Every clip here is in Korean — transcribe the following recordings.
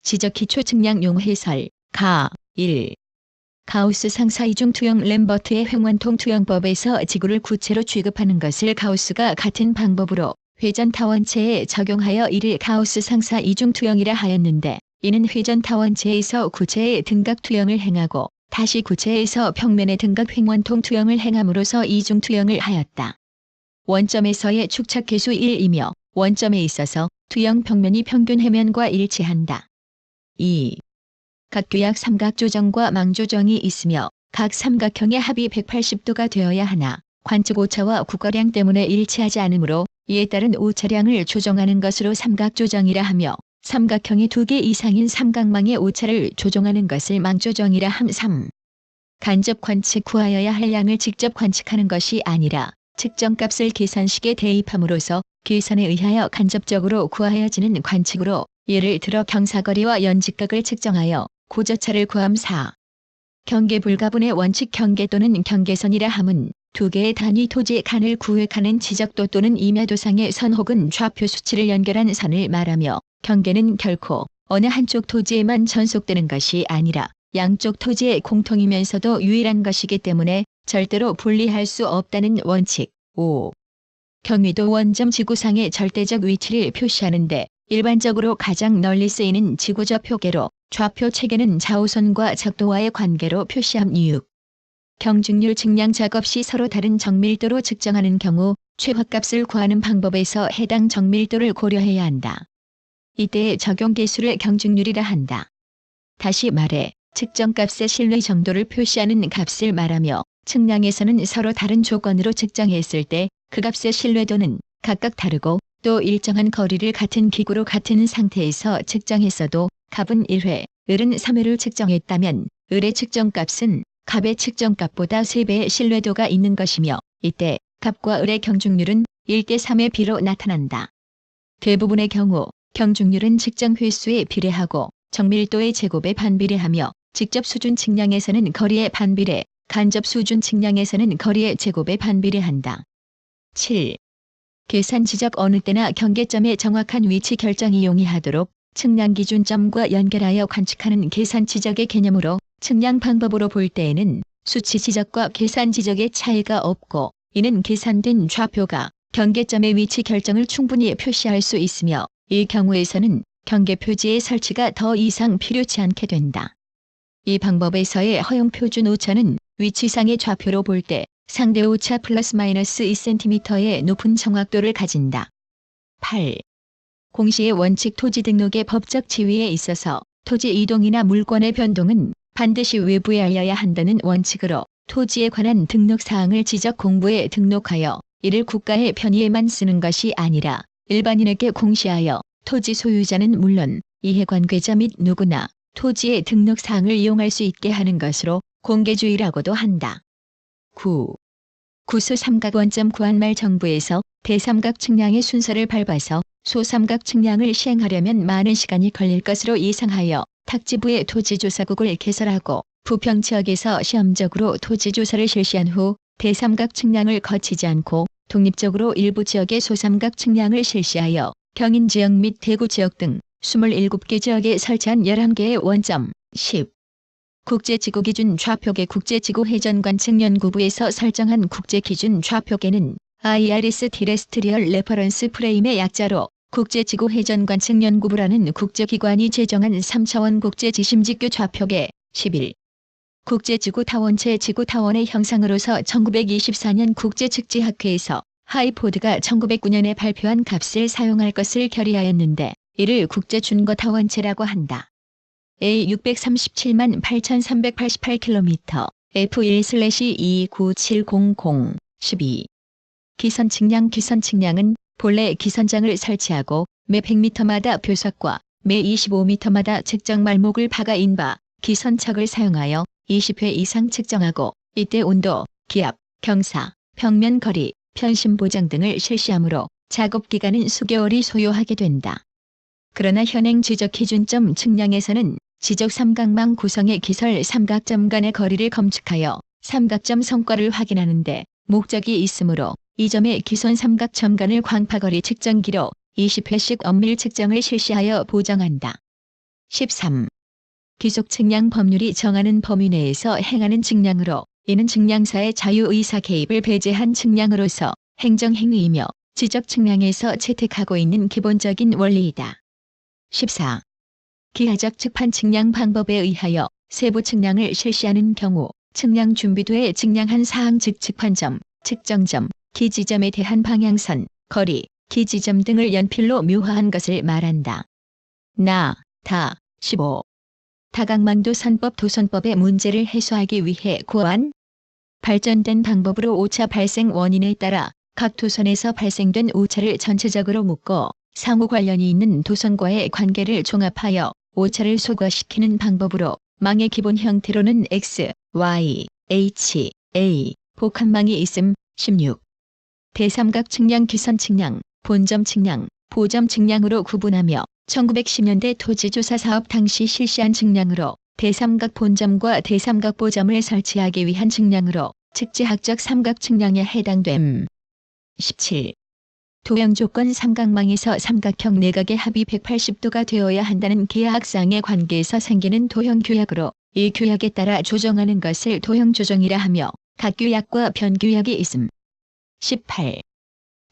지적기초 측량용 해설. 가. 1. 가우스 상사 이중 투영 램버트의 횡원통 투영법에서 지구를 구체로 취급하는 것을 가우스가 같은 방법으로 회전 타원체에 적용하여 이를 가우스 상사 이중 투영이라 하였는데, 이는 회전 타원체에서 구체의 등각 투영을 행하고 다시 구체에서 평면의 등각 횡원통 투영을 행함으로써 이중 투영을 하였다. 원점에서의 축착 계수 1이며 원점에 있어서 투영 평면이 평균 해면과 일치한다. 2. 각 규약 삼각조정과 망조정이 있으며 각 삼각형의 합이 180도가 되어야 하나 관측 오차와 국거량 때문에 일치하지 않으므로 이에 따른 오차량을 조정하는 것으로 삼각조정이라 하며, 삼각형이 2개 이상인 삼각망의 오차를 조정하는 것을 망조정이라 함. 3. 간접 관측 구하여야 할 양을 직접 관측하는 것이 아니라 측정값을 계산식에 대입함으로써 계산에 의하여 간접적으로 구하여지는 관측으로, 예를 들어 경사거리와 연직각을 측정하여 고저차를 구함. 4. 경계불가분의 원칙 경계 또는 경계선이라 함은 2개의 단위 토지의 칸을 구획하는 지적도 또는 임야도상의 선 혹은 좌표 수치를 연결한 선을 말하며, 경계는 결코 어느 한쪽 토지에만 전속되는 것이 아니라 양쪽 토지의 공통이면서도 유일한 것이기 때문에 절대로 분리할 수 없다는 원칙. 5. 경위도 원점 지구상의 절대적 위치를 표시하는데 일반적으로 가장 널리 쓰이는 지구적 표계로, 좌표 체계는 좌우선과 적도와의 관계로 표시함. 6. 경중률 측량 작업 시 서로 다른 정밀도로 측정하는 경우 최화값을 구하는 방법에서 해당 정밀도를 고려해야 한다. 이때의 적용 계수를 경중률이라 한다. 다시 말해 측정값의 신뢰 정도를 표시하는 값을 말하며, 측량에서는 서로 다른 조건으로 측정했을 때 그 값의 신뢰도는 각각 다르고, 또 일정한 거리를 같은 기구로 같은 상태에서 측정했어도 값은 1회, 을은 3회를 측정했다면 을의 측정값은 값의 측정값보다 3배의 신뢰도가 있는 것이며, 이때 값과 을의 경중률은 1대3의 비로 나타난다. 대부분의 경우 경중률은 측정 횟수에 비례하고 정밀도의 제곱에 반비례하며, 직접 수준 측량에서는 거리에 반비례, 간접 수준 측량에서는 거리의 제곱에 반비례한다. 7. 계산 지적 어느 때나 경계점의 정확한 위치 결정이 용이하도록 측량 기준점과 연결하여 관측하는 계산 지적의 개념으로, 측량 방법으로 볼 때에는 수치 지적과 계산 지적의 차이가 없고, 이는 계산된 좌표가 경계점의 위치 결정을 충분히 표시할 수 있으며, 이 경우에서는 경계 표지의 설치가 더 이상 필요치 않게 된다. 이 방법에서의 허용 표준 오차는 위치상의 좌표로 볼 때 상대 오차 플러스 마이너스 2cm의 높은 정확도를 가진다. 8. 공시의 원칙 토지 등록의 법적 지위에 있어서 토지 이동이나 물권의 변동은 반드시 외부에 알려야 한다는 원칙으로 토지에 관한 등록 사항을 지적 공부에 등록하여 이를 국가의 편의에만 쓰는 것이 아니라 일반인에게 공시하여 토지 소유자는 물론 이해관계자 및 누구나 토지의 등록 사항을 이용할 수 있게 하는 것으로 공개주의라고도 한다. 9. 구수 삼각 원점 구한 말 정부에서 대삼각 측량의 순서를 밟아서 소삼각 측량을 시행하려면 많은 시간이 걸릴 것으로 예상하여 탁지부의 토지조사국을 개설하고 부평 지역에서 시험적으로 토지조사를 실시한 후 대삼각 측량을 거치지 않고 독립적으로 일부 지역의 소삼각 측량을 실시하여 경인 지역 및 대구 지역 등 27개 지역에 설치한 11개의 원점. 10. 국제지구 기준 좌표계 국제지구 회전관측 연구부에서 설정한 국제기준 좌표계는 IRS 테레스트리얼 레퍼런스 프레임의 약자로 국제지구 회전관측 연구부라는 국제기관이 제정한 3차원 국제지심지표 좌표계. 11. 국제지구 타원체 지구 타원의 형상으로서 1924년 국제측지학회에서 하이포드가 1909년에 발표한 값을 사용할 것을 결의하였는데, 이를 국제준거 타원체라고 한다. A637만 8388km, F1/29700, 12. 기선 측량은 본래 기선장을 설치하고 매 100m마다 표석과 매 25m마다 측정 말목을 박아인 바 기선척을 사용하여 20회 이상 측정하고, 이때 온도, 기압, 경사, 평면 거리, 편심 보정 등을 실시하므로 작업 기간은 수개월이 소요하게 된다. 그러나 현행 지적 기준점 측량에서는 지적 삼각망 구성의 기설 삼각점 간의 거리를 검측하여 삼각점 성과를 확인하는데 목적이 있으므로 이 점의 기선 삼각점 간의 광파거리 측정기로 20회씩 엄밀 측정을 실시하여 보정한다. 13. 귀속 측량 법률이 정하는 범위 내에서 행하는 측량으로 이는 측량사의 자유의사 개입을 배제한 측량으로서 행정행위이며 지적 측량에서 채택하고 있는 기본적인 원리이다. 14. 기하적 측판 측량 방법에 의하여 세부 측량을 실시하는 경우 측량 준비도에 측량한 사항 즉 측판점, 측정점, 기지점에 대한 방향선, 거리, 기지점 등을 연필로 묘화한 것을 말한다. 다. 15. 다각망도 선법 도선법의 문제를 해소하기 위해 고안 발전된 방법으로 오차 발생 원인에 따라 각 도선에서 발생된 오차를 전체적으로 묶어 상호 관련이 있는 도선과의 관계를 종합하여 오차를 소과시키는 방법으로 망의 기본 형태로는 X, Y, H, A 복합망이 있음. 16. 대삼각 측량 기선 측량, 본점 측량, 보점 측량으로 구분하며 1910년대 토지조사 사업 당시 실시한 측량으로 대삼각 본점과 대삼각 보점을 설치하기 위한 측량으로 측지학적 삼각 측량에 해당됨. 17. 도형 조건 삼각망에서 삼각형 내각의 합이 180도가 되어야 한다는 계약상의 관계에서 생기는 도형 규약으로 이 규약에 따라 조정하는 것을 도형 조정이라 하며 각 규약과 변규약이 있음. 18.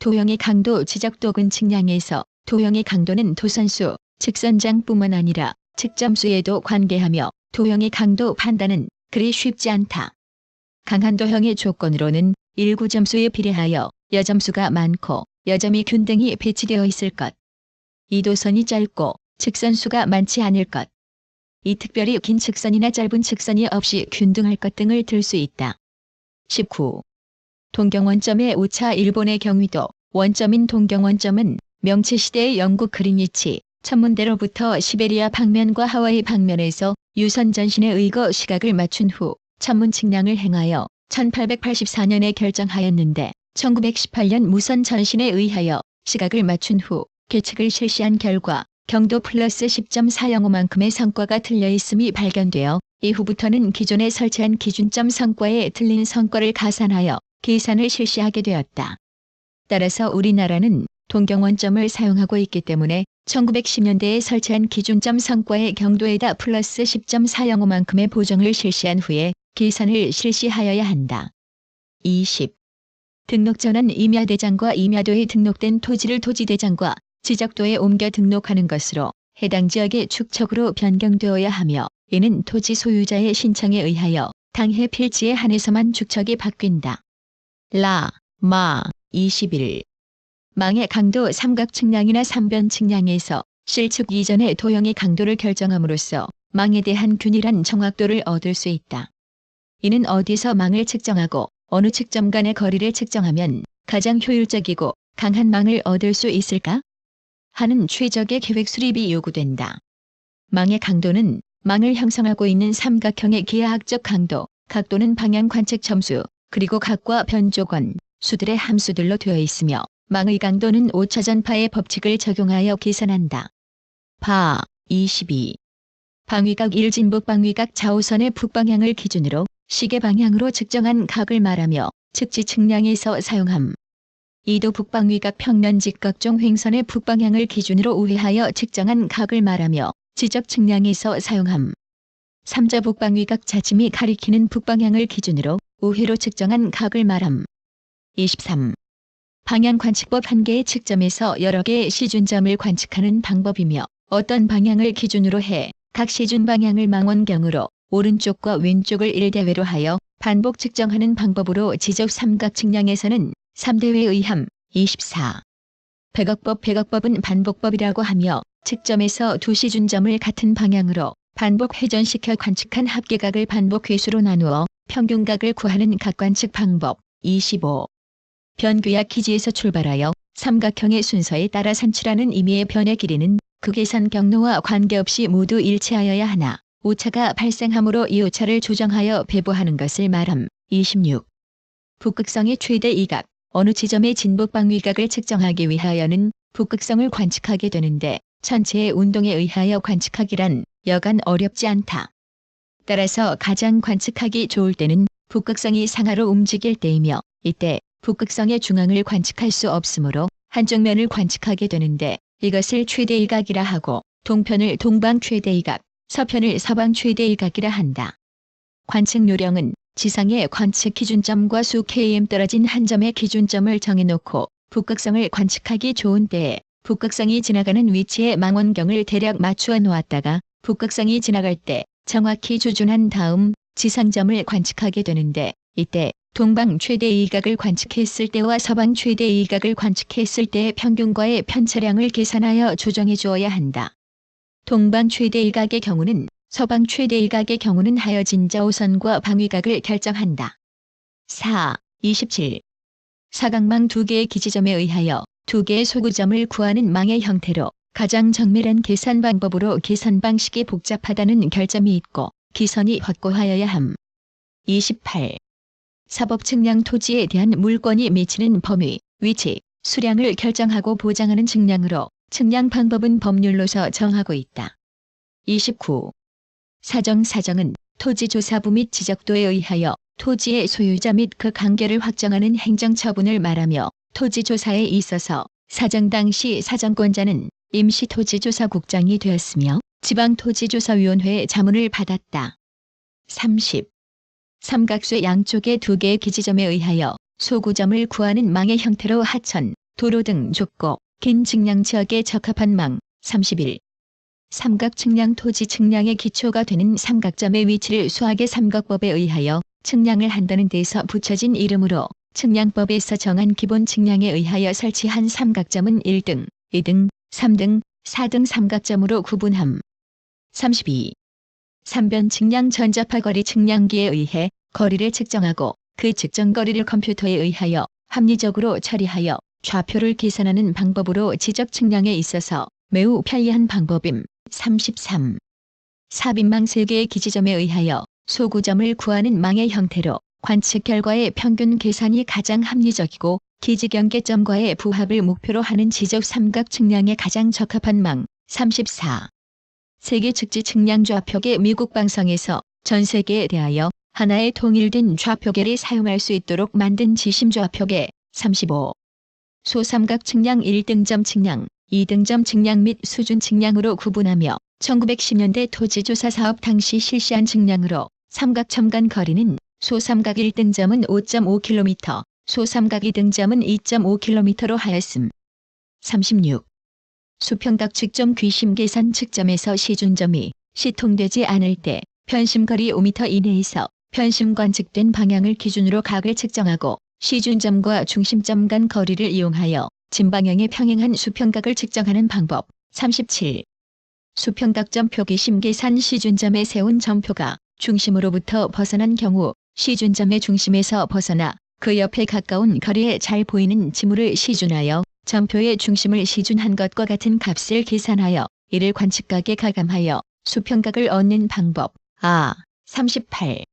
도형의 강도 지적 도근 측량에서 도형의 강도는 도선수, 직선장뿐만 아니라 측점수에도 관계하며 도형의 강도 판단은 그리 쉽지 않다. 강한 도형의 조건으로는 일구점수에 비례하여 여점수가 많고 여점이 균등히 배치되어 있을 것. 이 도선이 짧고 직선수가 많지 않을 것. 이 특별히 긴 측선이나 짧은 측선이 없이 균등할 것 등을 들 수 있다. 19. 동경원점의 오차 일본의 경위도 원점인 동경원점은 명치시대의 영국 그린위치 천문대로부터 시베리아 방면과 하와이 방면에서 유선 전신에 의거 시각을 맞춘 후 천문 측량을 행하여 1884년에 결정하였는데 1918년 무선 전신에 의하여 시각을 맞춘 후 계측을 실시한 결과 경도 플러스 10.405만큼의 성과가 틀려 있음이 발견되어 이후부터는 기존에 설치한 기준점 성과에 틀린 성과를 가산하여 계산을 실시하게 되었다. 따라서 우리나라는 동경원점을 사용하고 있기 때문에 1910년대에 설치한 기준점 성과의 경도에다 플러스 10.405만큼의 보정을 실시한 후에 계산을 실시하여야 한다. 20. 등록전은 임야대장과 임야도에 등록된 토지를 토지대장과 지적도에 옮겨 등록하는 것으로 해당 지역의 축척으로 변경되어야 하며 이는 토지 소유자의 신청에 의하여 당해 필지에 한해서만 축척이 바뀐다. 21. 망의 강도 삼각 측량이나 삼변 측량에서 실측 이전의 도형의 강도를 결정함으로써 망에 대한 균일한 정확도를 얻을 수 있다. 이는 어디서 망을 측정하고 어느 측점 간의 거리를 측정하면 가장 효율적이고 강한 망을 얻을 수 있을까? 하는 최적의 계획 수립이 요구된다. 망의 강도는 망을 형성하고 있는 삼각형의 기하학적 강도, 각도는 방향 관측 점수, 그리고 각과 변조건, 수들의 함수들로 되어 있으며 망의 강도는 오차전파의 법칙을 적용하여 계산한다. 22. 방위각 1 진북 방위각 좌우선의 북방향을 기준으로 시계 방향으로 측정한 각을 말하며 측지 측량에서 사용함. 2도 북방위각 평면 직각종 횡선의 북방향을 기준으로 우회하여 측정한 각을 말하며 지적 측량에서 사용함. 3자 북방위각 자침이 가리키는 북방향을 기준으로 우회로 측정한 각을 말함. 23. 방향 관측법 한 개의 측점에서 여러 개의 시준점을 관측하는 방법이며 어떤 방향을 기준으로 해 각 시준 방향을 망원경으로 오른쪽과 왼쪽을 1대회로 하여 반복 측정하는 방법으로 지적 삼각 측량에서는 3대회에 의함. 24. 백억법은 반복법이라고 하며 측점에서 두 시준점을 같은 방향으로 반복 회전시켜 관측한 합계각을 반복 회수로 나누어 평균각을 구하는 각관측 방법. 25. 변규약 기지에서 출발하여 삼각형의 순서에 따라 산출하는 임의의 변의 길이는 그 계산 경로와 관계없이 모두 일치하여야 하나 오차가 발생하므로 이 오차를 조정하여 배부하는 것을 말함. 26. 북극성의 최대 이각, 어느 지점의 진북 방위각을 측정하기 위하여는 북극성을 관측하게 되는데 전체의 운동에 의하여 관측하기란 여간 어렵지 않다. 따라서 가장 관측하기 좋을 때는 북극성이 상하로 움직일 때이며 이때 북극성의 중앙을 관측할 수 없으므로 한쪽 면을 관측하게 되는데 이것을 최대 이각이라 하고 동편을 동방 최대이각, 서편을 서방 최대이각이라 한다. 관측 요령은 지상의 관측 기준점과 수 km 떨어진 한 점의 기준점을 정해놓고 북극성을 관측하기 좋은 때에 북극성이 지나가는 위치에 망원경을 대략 맞추어 놓았다가 북극성이 지나갈 때 정확히 조준한 다음 지상점을 관측하게 되는데, 이때 동방 최대이각을 관측했을 때와 서방 최대이각을 관측했을 때의 평균과의 편차량을 계산하여 조정해 주어야 한다. 동방 최대이각의 경우는 서방 최대이각의 경우는 하여진 저우선과 방위각을 결정한다. 4. 27. 사각망 2개의 기지점에 의하여 2개의 소구점을 구하는 망의 형태로 가장 정밀한 계산 방법으로 계산 방식이 복잡하다는 결점이 있고 기선이 확고하여야 함. 28. 사법 측량 토지에 대한 물권이 미치는 범위, 위치, 수량을 결정하고 보장하는 측량으로 측량 방법은 법률로서 정하고 있다. 29. 사정은 토지조사부 및 지적도에 의하여 토지의 소유자 및 그 관계를 확정하는 행정처분을 말하며 토지조사에 있어서 사정 당시 사정권자는 임시토지조사국장이 되었으며 지방토지조사위원회의 자문을 받았다. 30. 삼각수 양쪽의 2개의 기지점에 의하여 소구점을 구하는 망의 형태로 하천, 도로 등 좁고 긴 측량 지역에 적합한 망. 31. 삼각 측량 토지 측량의 기초가 되는 삼각점의 위치를 수학의 삼각법에 의하여 측량을 한다는 데서 붙여진 이름으로 측량법에서 정한 기본 측량에 의하여 설치한 삼각점은 1등, 2등, 3등, 4등 삼각점으로 구분함. 32. 삼변 측량 전자파 거리 측량기에 의해 거리를 측정하고 그 측정 거리를 컴퓨터에 의하여 합리적으로 처리하여 좌표를 계산하는 방법으로 지적 측량에 있어서 매우 편리한 방법임. 33. 삽입망 3개의 기지점에 의하여 소구점을 구하는 망의 형태로 관측 결과의 평균 계산이 가장 합리적이고 기지경계점과의 부합을 목표로 하는 지적 삼각 측량에 가장 적합한 망. 34. 세계 측지 측량 좌표계 미국 방송에서 전 세계에 대하여 하나의 통일된 좌표계를 사용할 수 있도록 만든 지심 좌표계. 35. 소삼각 측량 1등점 측량, 2등점 측량 및 수준 측량으로 구분하며 1910년대 토지조사 사업 당시 실시한 측량으로 삼각점 간 거리는 소삼각 1등점은 5.5km, 소삼각 2등점은 2.5km로 하였음. 36. 수평각 측점 귀심 계산 측점에서 시준점이 시통되지 않을 때 편심거리 5m 이내에서 편심 관측된 방향을 기준으로 각을 측정하고 시준점과 중심점 간 거리를 이용하여 진방향에 평행한 수평각을 측정하는 방법. 37. 수평각점표 귀심 계산 시준점에 세운 점표가 중심으로부터 벗어난 경우 시준점의 중심에서 벗어나 그 옆에 가까운 거리에 잘 보이는 지물을 시준하여 점표의 중심을 시준한 것과 같은 값을 계산하여 이를 관측각에 가감하여 수평각을 얻는 방법. 38.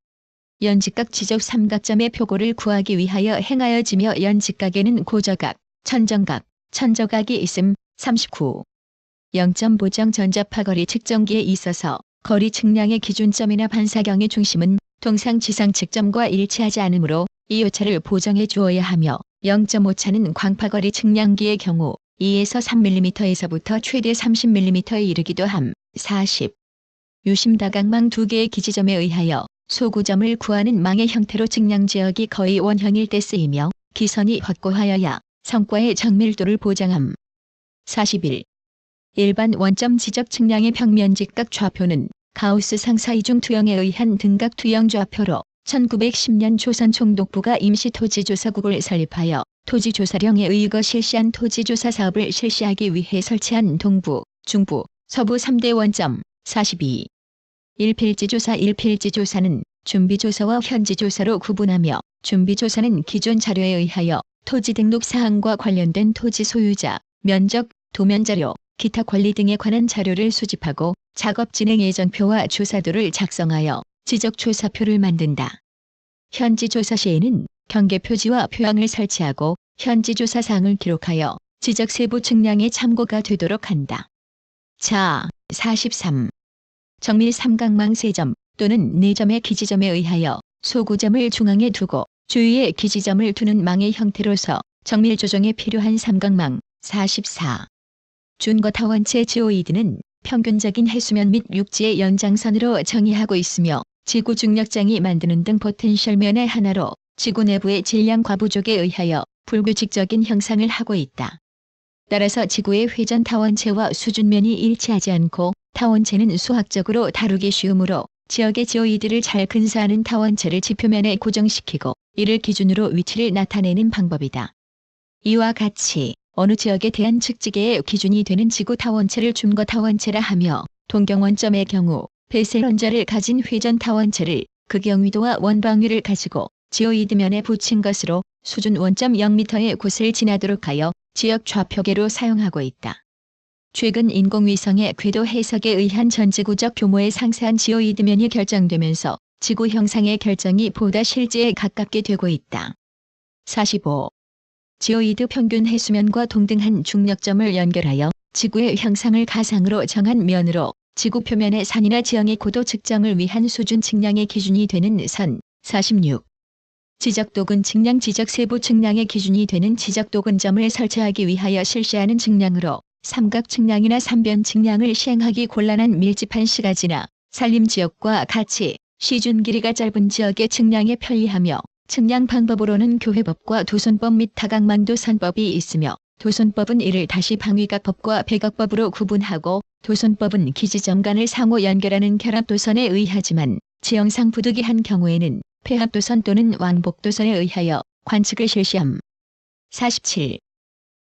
연직각 지적 삼각점의 표고를 구하기 위하여 행하여지며 연직각에는 고저각, 천정각, 천저각이 있음. 39. 0점 보정 전자파거리 측정기에 있어서 거리 측량의 기준점이나 반사경의 중심은 통상 지상 측점과 일치하지 않으므로 이 오차를 보정해 주어야 하며 0.5차는 광파거리 측량기의 경우 2에서 3mm에서부터 최대 30mm에 이르기도 함. 40. 유심다각망 2개의 기지점에 의하여 소구점을 구하는 망의 형태로 측량 지역이 거의 원형일 때 쓰이며 기선이 확고하여야 성과의 정밀도를 보장함. 41. 일반 원점 지적 측량의 평면직각 좌표는 가우스 상사 이중 투영에 의한 등각 투영 좌표로 1910년 조선 총독부가 임시토지조사국을 설립하여 토지조사령에 의거 실시한 토지조사 사업을 실시하기 위해 설치한 동부, 중부, 서부 3대 원점. 42. 일필지조사는 준비조사와 현지조사로 구분하며 준비조사는 기존 자료에 의하여 토지 등록 사항과 관련된 토지 소유자, 면적, 도면 자료, 기타 권리 등에 관한 자료를 수집하고 작업 진행 예정표와 조사도를 작성하여 지적조사표를 만든다. 현지조사 시에는 경계표지와 표양을 설치하고 현지조사 사항을 기록하여 지적 세부 측량의 참고가 되도록 한다. 자, 43. 정밀 삼각망 3점 또는 4점의 기지점에 의하여 소구점을 중앙에 두고 주위에 기지점을 두는 망의 형태로서 정밀 조정에 필요한 삼각망. 44. 준거타 원체 지오이드는 평균적인 해수면 및 육지의 연장선으로 정의하고 있으며 지구 중력장이 만드는 등 포텐셜면의 하나로 지구 내부의 질량 과부족에 의하여 불규칙적인 형상을 하고 있다. 따라서 지구의 회전 타원체와 수준면이 일치하지 않고 타원체는 수학적으로 다루기 쉬우므로 지역의 지오이드를 잘 근사하는 타원체를 지표면에 고정시키고 이를 기준으로 위치를 나타내는 방법이다. 이와 같이 어느 지역에 대한 측지계의 기준이 되는 지구 타원체를 준거 타원체라 하며 동경원점의 경우 베셀 원자를 가진 회전 타원체를 그 경위도와 원방위를 가지고 지오이드면에 붙인 것으로 수준 원점 0m의 곳을 지나도록 하여 지역 좌표계로 사용하고 있다. 최근 인공위성의 궤도 해석에 의한 전지구적 규모의 상세한 지오이드면이 결정되면서 지구 형상의 결정이 보다 실제에 가깝게 되고 있다. 45. 지오이드 평균 해수면과 동등한 중력점을 연결하여 지구의 형상을 가상으로 정한 면으로 지구 표면의 산이나 지형의 고도 측정을 위한 수준 측량의 기준이 되는 선. 46. 지적도근 측량 지적 세부 측량의 기준이 되는 지적도근점을 설치하기 위하여 실시하는 측량으로 삼각 측량이나 삼변 측량을 시행하기 곤란한 밀집한 시가지나 산림지역과 같이 시준 길이가 짧은 지역의 측량에 편리하며 측량 방법으로는 교회법과 도선법 및 다각망도선법이 있으며 도선법은 이를 다시 방위각법과 백악법으로 구분하고 도선법은 기지점간을 상호 연결하는 결합도선에 의하지만 지형상 부득이한 경우에는 폐합도선 또는 왕복도선에 의하여 관측을 실시함. 47.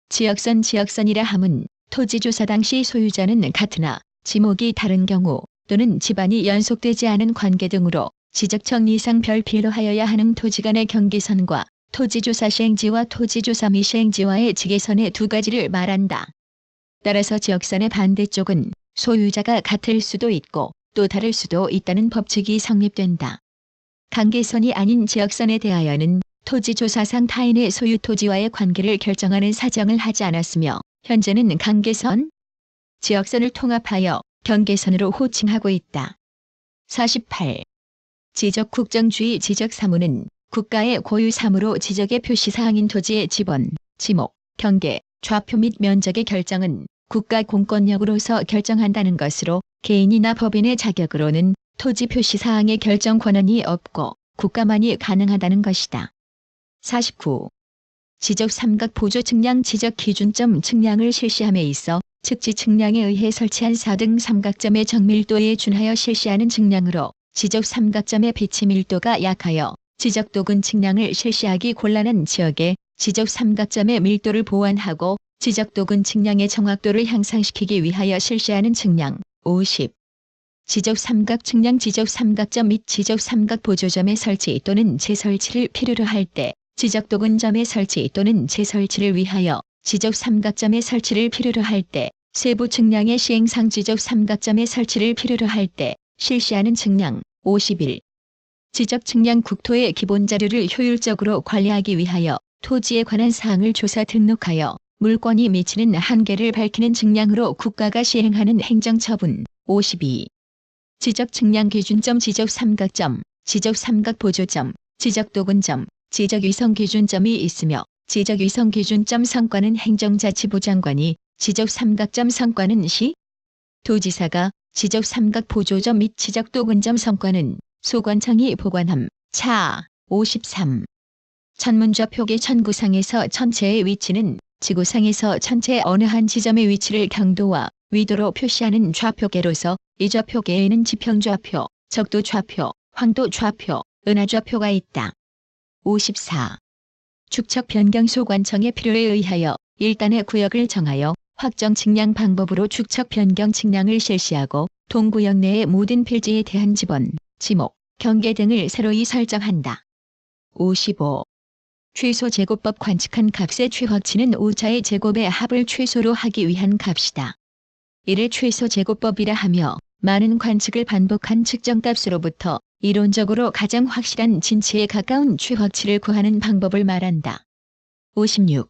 지역선이라 함은 토지조사 당시 소유자는 같으나 지목이 다른 경우 또는 집안이 연속되지 않은 관계 등으로 지적청 이상 별필로하여야 하는 토지 간의 경계선과 토지조사 시행지와 토지조사 미시행지와의 직계선의 두 가지를 말한다. 따라서 지역선의 반대쪽은 소유자가 같을 수도 있고 또 다를 수도 있다는 법칙이 성립된다. 관계선이 아닌 지역선에 대하여는 토지조사상 타인의 소유 토지와의 관계를 결정하는 사정을 하지 않았으며 현재는 관계선, 지역선을 통합하여 경계선으로 호칭하고 있다. 48. 지적국정주의 지적사무는 국가의 고유사무로 지적의 표시사항인 토지의 지번, 지목, 경계, 좌표 및 면적의 결정은 국가 공권력으로서 결정한다는 것으로 개인이나 법인의 자격으로는 토지 표시사항의 결정 권한이 없고 국가만이 가능하다는 것이다. 49. 지적 삼각 보조 측량 지적 기준점 측량을 실시함에 있어 측지 측량에 의해 설치한 4등 삼각점의 정밀도에 준하여 실시하는 측량으로 지적 삼각점의 비치 밀도가 약하여 지적도근 측량을 실시하기 곤란한 지역에 지적 삼각점의 밀도를 보완하고 지적도근 측량의 정확도를 향상시키기 위하여 실시하는 측량. 50. 지적 삼각 측량 지적 삼각점 및 지적 삼각 보조점의 설치 또는 재설치를 필요로 할 때 지적도근점의 설치 또는 재설치를 위하여 지적 삼각점의 설치를 필요로 할 때 세부 측량의 시행상 지적 삼각점의 설치를 필요로 할 때 실시하는 측량. 51. 지적 측량 국토의 기본 자료를 효율적으로 관리하기 위하여 토지에 관한 사항을 조사 등록하여 물권이 미치는 한계를 밝히는 측량으로 국가가 시행하는 행정처분. 52. 지적 측량 기준점 지적 삼각점, 지적 삼각 보조점, 지적 도근점, 지적 위성 기준점이 있으며 지적 위성 기준점 성과는 행정자치부 장관이, 지적 삼각점 성과는 시, 도지사가, 지적 삼각 보조점 및 지적 도근점 성과는 소관청이 보관함. 차. 53. 천문좌표계 천구상에서 천체의 위치는 지구상에서 천체 어느 한 지점의 위치를 경도와 위도로 표시하는 좌표계로서 이 좌표계에는 지평좌표, 적도좌표, 황도좌표, 은하좌표가 있다. 54. 축척 변경 소관청의 필요에 의하여 일단의 구역을 정하여 확정 측량 방법으로 축척 변경 측량을 실시하고 동구역 내의 모든 필지에 대한 지번, 지목, 경계 등을 새로이 설정한다. 55. 최소 제곱법 관측한 값의 최확치는 오차의 제곱의 합을 최소로 하기 위한 값이다. 이를 최소 제곱법이라 하며 많은 관측을 반복한 측정값으로부터 이론적으로 가장 확실한 진치에 가까운 최확치를 구하는 방법을 말한다. 56.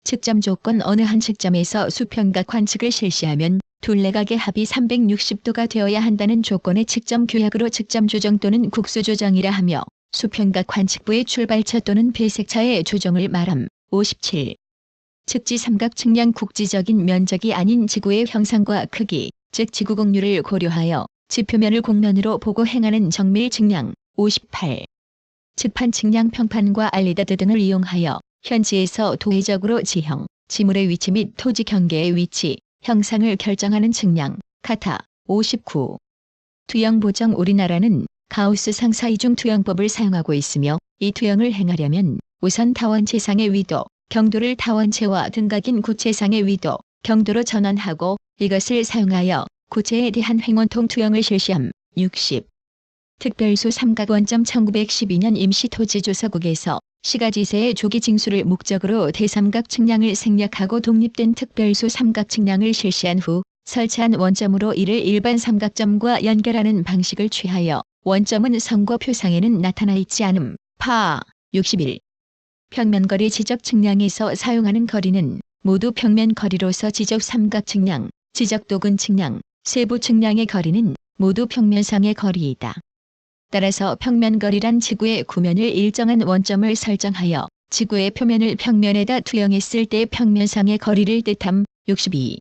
측정 조건 어느 한 측점에서 수평각 관측을 실시하면 둘레각의 합이 360도가 되어야 한다는 조건의 측정 규약으로 측점 조정 또는 국수 조정이라 하며 수평각 관측부의 출발처 또는 배색차의 조정을 말함. 57. 측지 삼각 측량 국지적인 면적이 아닌 지구의 형상과 크기, 즉 지구 공유를 고려하여 지표면을 곡면으로 보고 행하는 정밀 측량. 58. 측판 측량 평판과 알리다드 등을 이용하여 현지에서 도의적으로 지형, 지물의 위치 및 토지 경계의 위치, 형상을 결정하는 측량. 카타. 59. 투영 보정. 우리나라는 가우스 상사 이중 투영법을 사용하고 있으며 이 투영을 행하려면 우선 타원체상의 위도, 경도를 타원체와 등각인 구체상의 위도, 경도로 전환하고 이것을 사용하여 구체에 대한 횡원통 투영을 실시함. 60. 특별수 삼각원점. 1912년 임시토지조서국에서 시가지세의 조기 징수를 목적으로 대삼각 측량을 생략하고 독립된 특별수 삼각 측량을 실시한 후 설치한 원점으로 이를 일반 삼각점과 연결하는 방식을 취하여 원점은 선고 표상에는 나타나 있지 않음. 파. 61. 평면거리 지적 측량에서 사용하는 거리는 모두 평면거리로서 지적 삼각 측량, 지적 도근 측량, 세부 측량의 거리는 모두 평면상의 거리이다. 따라서 평면거리란 지구의 구면을 일정한 원점을 설정하여 지구의 표면을 평면에다 투영했을 때 평면상의 거리를 뜻함. 62.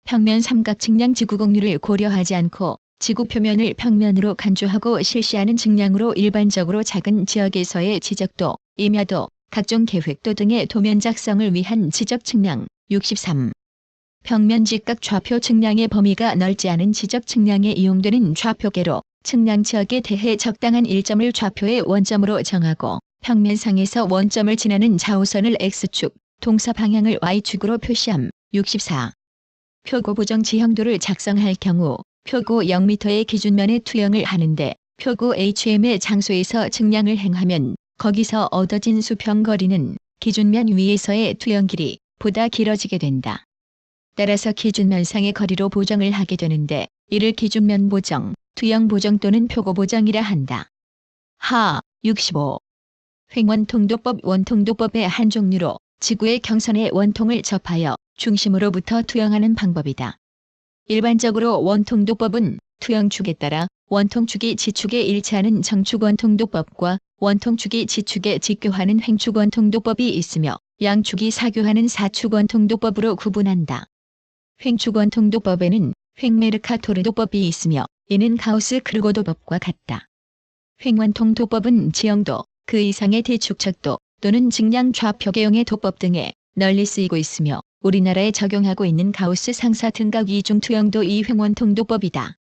평면 삼각 측량. 지구 공유를 고려하지 않고 지구 표면을 평면으로 간주하고 실시하는 측량으로 일반적으로 작은 지역에서의 지적도, 임야도, 각종 계획도 등의 도면 작성을 위한 지적 측량. 63. 평면 직각 좌표 측량의 범위가 넓지 않은 지적 측량에 이용되는 좌표계로 측량 지역에 대해 적당한 일점을 좌표의 원점으로 정하고 평면상에서 원점을 지나는 좌우선을 X축, 동서 방향을 Y축으로 표시함. 64. 표고 보정. 지형도를 작성할 경우 표고 0m의 기준면에 투영을 하는데 표고 HM의 장소에서 측량을 행하면 거기서 얻어진 수평거리는 기준면 위에서의 투영 길이 보다 길어지게 된다. 따라서 기준면상의 거리로 보정을 하게 되는데 이를 기준면 보정, 투영 보정 또는 표고 보정이라 한다. 하. 65. 횡원통도법. 원통도법의 한 종류로 지구의 경선에 원통을 접하여 중심으로부터 투영하는 방법이다. 일반적으로 원통도법은 투영축에 따라 원통축이 지축에 일치하는 정축 원통도법과 원통축이 지축에 직교하는 횡축 원통도법이 있으며 양축이 사교하는 사축 원통도법으로 구분한다. 횡축 원통도법에는 횡메르카토르도법이 있으며 이는 가우스-크루고도법과 같다. 횡원통도법은 지형도, 그 이상의 대축척도 또는 측량 좌표 개용의 도법 등에 널리 쓰이고 있으며 우리나라에 적용하고 있는 가우스 상사 등각 이중 투영도 이 횡원통도법이다.